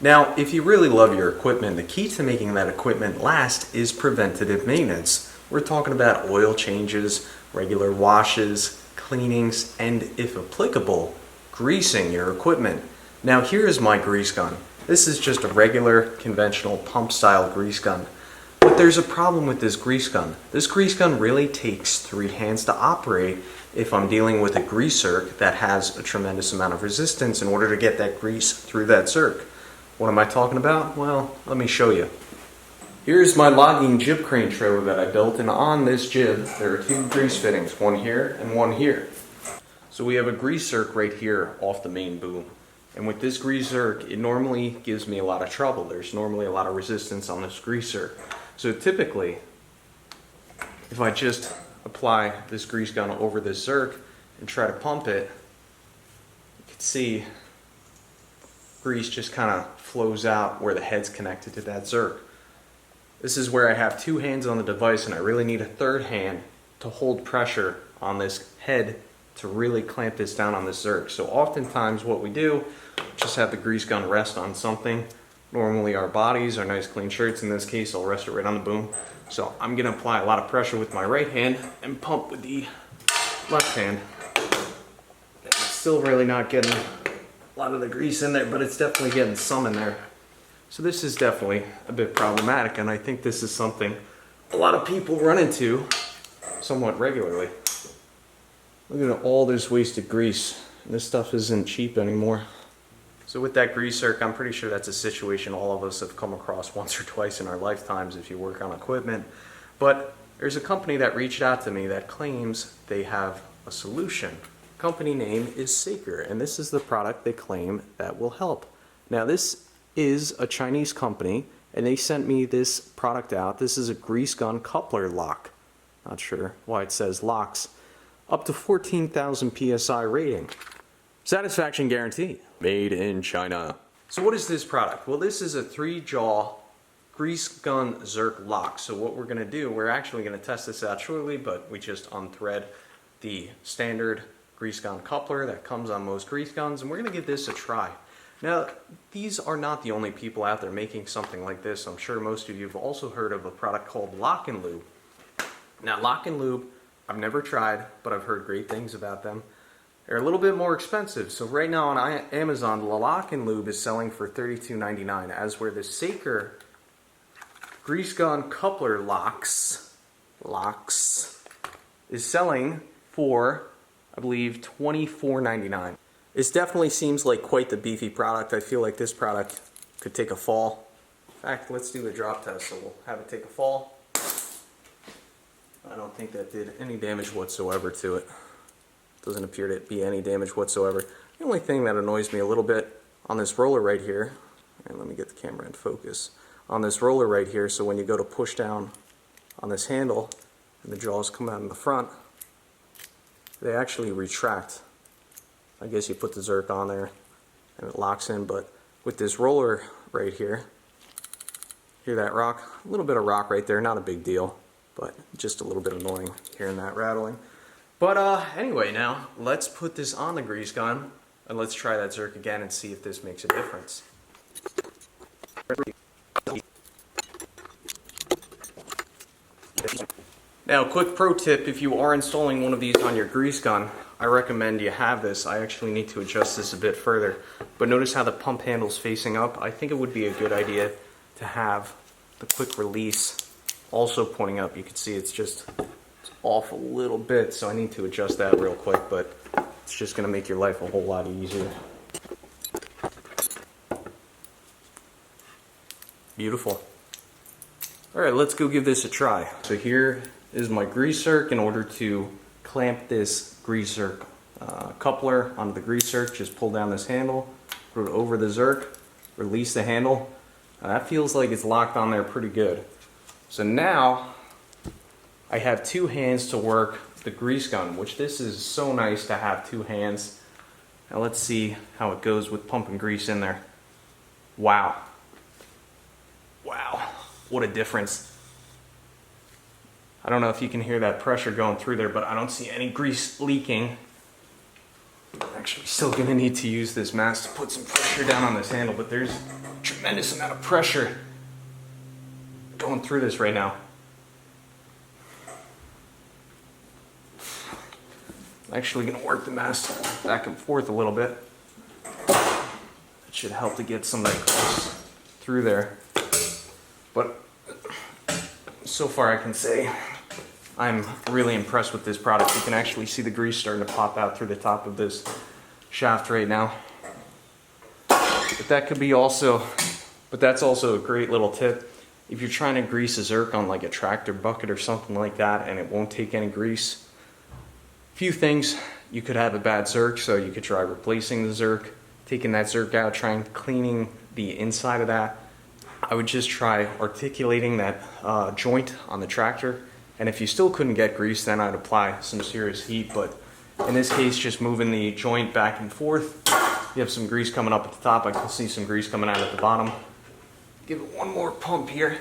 Now, if you really love your equipment, the key to making that equipment last is preventative maintenance. We're talking about oil changes, regular washes, cleanings, and if applicable, greasing your equipment. Now here is my grease gun. This is just a regular, conventional pump style grease gun. But there's a problem with this grease gun. This grease gun really takes 3 hands to operate if I'm dealing with a grease zerk that has a tremendous amount of resistance in order to get that grease through that zerk. What am I talking about? Well, let me show you. Here's my logging jib crane trailer that I built, and on this jib there are 2 grease fittings, one here and one here. So we have a grease zerk right here off the main boom. And with this grease zerk, it normally gives me a lot of trouble. There's normally a lot of resistance on this grease zerk. So typically, if I just apply this grease gun over this zerk and try to pump it, you can see grease just kind of flows out where the head's connected to that zerk. This is where I have 2 hands on the device and I really need a 3rd hand to hold pressure on this head to really clamp this down on this zerk. So oftentimes what we do, just have the grease gun rest on something. Normally our bodies, our nice clean shirts. In this case, I'll rest it right on the boom. So I'm going to apply a lot of pressure with my right hand and pump with the left hand. It's still really not getting a lot of the grease in there, but it's definitely getting some in there. So this is definitely a bit problematic, and I think this is something a lot of people run into somewhat regularly. Look at all this wasted grease. This stuff isn't cheap anymore. So with that grease zerk, I'm pretty sure that's a situation all of us have come across once or twice in our lifetimes if you work on equipment. But there's a company that reached out to me that claims they have a solution. The company name is Saker, and this is the product they claim that will help. Now this is a Chinese company, and they sent me this product out. This is a grease gun coupler lock. Not sure why it says locks. Up to 14,000 PSI rating. Satisfaction guarantee. Made in China. So what is this product? Well, this is a 3-jaw grease gun zerk lock. So what we're going to do, we're actually going to test this out shortly, but we just unthread the standard grease gun coupler that comes on most grease guns, and we're going to give this a try. Now, these are not the only people out there making something like this. I'm sure most of you have also heard of a product called Lock and Lube. Now, Lock and Lube, I've never tried, but I've heard great things about them. They're a little bit more expensive. So right now on Amazon, the Lock and Lube is selling for $32.99, as where the Saker grease gun coupler locks is selling for, I believe, $24.99. This definitely seems like quite the beefy product. I feel like this product could take a fall. In fact, let's do a drop test. So we'll have it take a fall. I don't think that did any damage whatsoever to it. Doesn't appear to be any damage whatsoever. The only thing that annoys me a little bit on this roller right here, and let me get the camera in focus, on this roller right here, so when you go to push down on this handle and the jaws come out in the front, they actually retract. I guess you put the zerk on there and it locks in, but with this roller right here, hear that rock? A little bit of rock right there, not a big deal, but just a little bit annoying hearing that rattling. But anyway, now let's put this on the grease gun and let's try that zerk again and see if this makes a difference. Now, quick pro tip, if you are installing one of these on your grease gun, I recommend you have this. I actually need to adjust this a bit further, but notice how the pump handle's facing up. I think it would be a good idea to have the quick release also pointing up. You can see it's off a little bit, so I need to adjust that real quick, but it's just going to make your life a whole lot easier. Beautiful. Alright, let's go give this a try. So here is my grease zerk. In order to clamp this grease zerk coupler onto the grease zerk, just pull down this handle, put it over the zerk, release the handle. That feels like it's locked on there pretty good. So now I have 2 hands to work the grease gun, which this is so nice to have 2 hands. Now let's see how it goes with pumping grease in there. Wow. Wow, what a difference. I don't know if you can hear that pressure going through there, but I don't see any grease leaking. I'm actually still going to need to use this mask to put some pressure down on this handle, but there's tremendous amount of pressure going through this right now. I'm actually going to work the mast back and forth a little bit. That should help to get some of that grease through there. But so far I can say I'm really impressed with this product. You can actually see the grease starting to pop out through the top of this shaft right now. But that's also a great little tip. If you're trying to grease a Zerk on like a tractor bucket or something like that and it won't take any grease, few things: you could have a bad Zerk, so you could try replacing the Zerk, taking that Zerk out, trying cleaning the inside of that. I would just try articulating that joint on the tractor, and if you still couldn't get grease, then I'd apply some serious heat. But in this case, just moving the joint back and forth, you have some grease coming up at the top. I can see some grease coming out at the bottom. Give it one more pump here.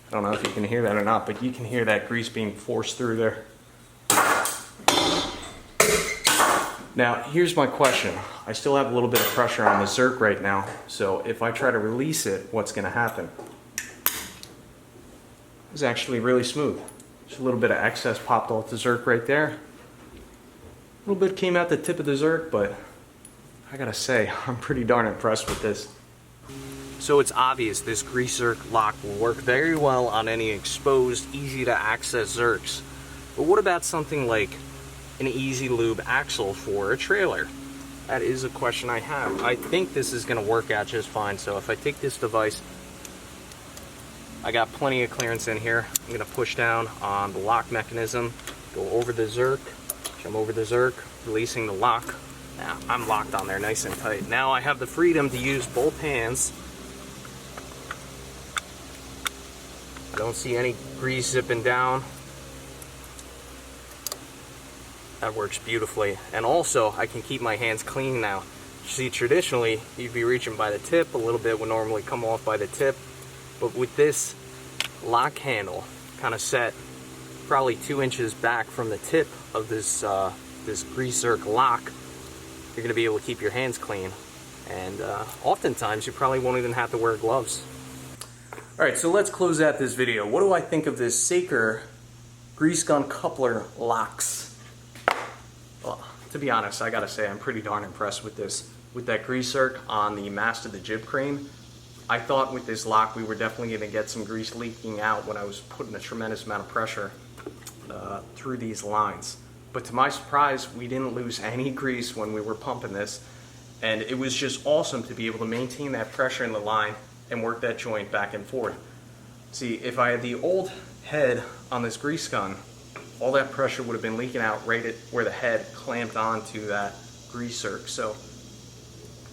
I don't know if you can hear that or not, but you can hear that grease being forced through there. Now, here's my question. I still have a little bit of pressure on the Zerk right now, so if I try to release it, what's going to happen? It's actually really smooth. Just a little bit of excess popped off the Zerk right there. A little bit came out the tip of the Zerk, but I gotta say, I'm pretty darn impressed with this. So it's obvious this grease Zerk lock will work very well on any exposed, easy to access Zerks. But what about something like an easy lube axle for a trailer? That is a question I have. I think this is going to work out just fine. So if I take this device, I got plenty of clearance in here. I'm going to push down on the lock mechanism, go over the Zerk, jump over the Zerk, releasing the lock. Now I'm locked on there nice and tight. Now I have the freedom to use both hands. I don't see any grease zipping down. That works beautifully. And also, I can keep my hands clean now. See, traditionally, you'd be reaching by the tip. A little bit would normally come off by the tip. But with this lock handle kind of set probably 2 inches back from the tip of this, this grease Zerk lock, you're going to be able to keep your hands clean. And oftentimes, you probably won't even have to wear gloves. Alright, so let's close out this video. What do I think of this Saker grease gun coupler locks? Well, to be honest, I gotta say I'm pretty darn impressed with this. With that grease Zerk on the mast of the jib crane, I thought with this lock we were definitely gonna get some grease leaking out when I was putting a tremendous amount of pressure through these lines. But to my surprise, we didn't lose any grease when we were pumping this, and it was just awesome to be able to maintain that pressure in the line and work that joint back and forth. See, if I had the old head on this grease gun, all that pressure would have been leaking out right at where the head clamped onto that grease Zerk. So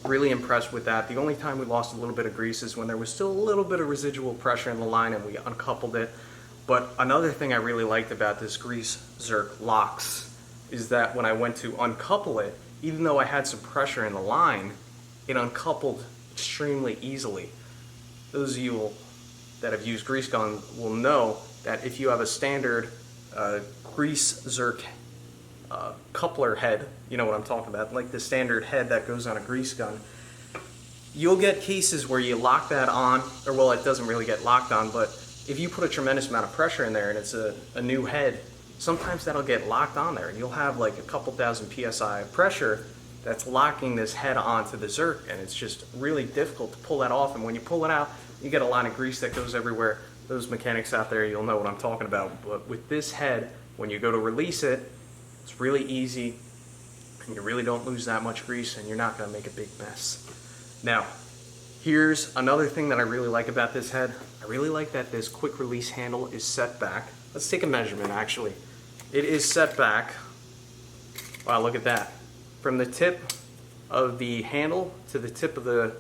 really impressed with that. The only time we lost a little bit of grease is when there was still a little bit of residual pressure in the line and we uncoupled it. But another thing I really liked about this grease Zerk locks is that when I went to uncouple it, even though I had some pressure in the line, it uncoupled extremely easily. Those of you that have used grease gun will know that if you have a standard grease Zerk coupler head, you know what I'm talking about, like the standard head that goes on a grease gun, you'll get cases where you lock that on, or well, it doesn't really get locked on, but if you put a tremendous amount of pressure in there and it's a new head, sometimes that'll get locked on there and you'll have like a couple thousand psi of pressure that's locking this head onto the Zerk, and it's just really difficult to pull that off. And when you pull it out, you get a lot of grease that goes everywhere. Those mechanics out there, you'll know what I'm talking about. But with this head, when you go to release it, it's really easy and you really don't lose that much grease and you're not going to make a big mess. Now, here's another thing that I really like about this head. I really like that this quick release handle is set back. Let's take a measurement actually. It is set back. Wow, look at that. From the tip of the handle to the tip of the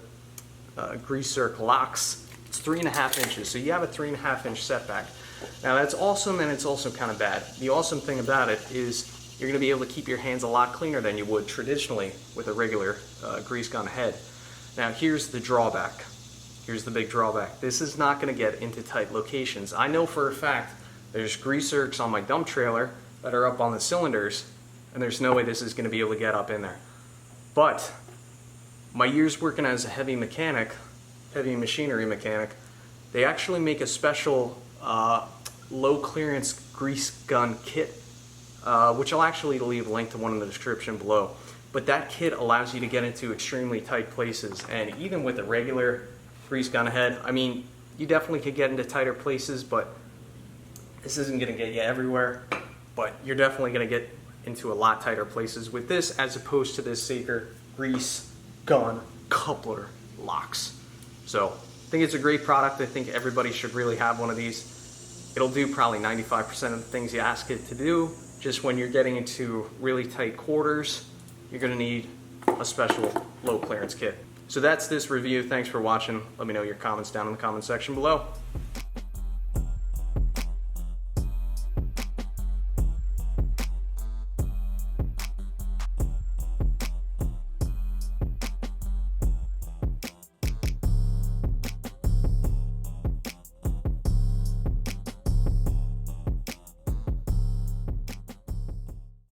grease Zerk locks, it's 3.5 inches. So you have a 3.5 inch setback. Now that's awesome, and it's also kind of bad. The awesome thing about it is you're going to be able to keep your hands a lot cleaner than you would traditionally with a regular grease gun head. Now here's the drawback. Here's the big drawback. This is not going to get into tight locations. I know for a fact there's grease Zerks on my dump trailer that are up on the cylinders, and there's no way this is going to be able to get up in there. But my years working as a heavy mechanic heavy machinery mechanic, they actually make a special low clearance grease gun kit, which I'll actually leave a link to one in the description below. But that kit allows you to get into extremely tight places, and even with a regular grease gun head, I mean, you definitely could get into tighter places, but this isn't going to get you everywhere, but you're definitely going to get into a lot tighter places with this as opposed to this Saker grease gun coupler locks. So I think it's a great product. I think everybody should really have one of these. It'll do probably 95% of the things you ask it to do. Just when you're getting into really tight quarters, you're going to need a special low clearance kit. So that's this review. Thanks for watching. Let me know your comments down in the comment section below.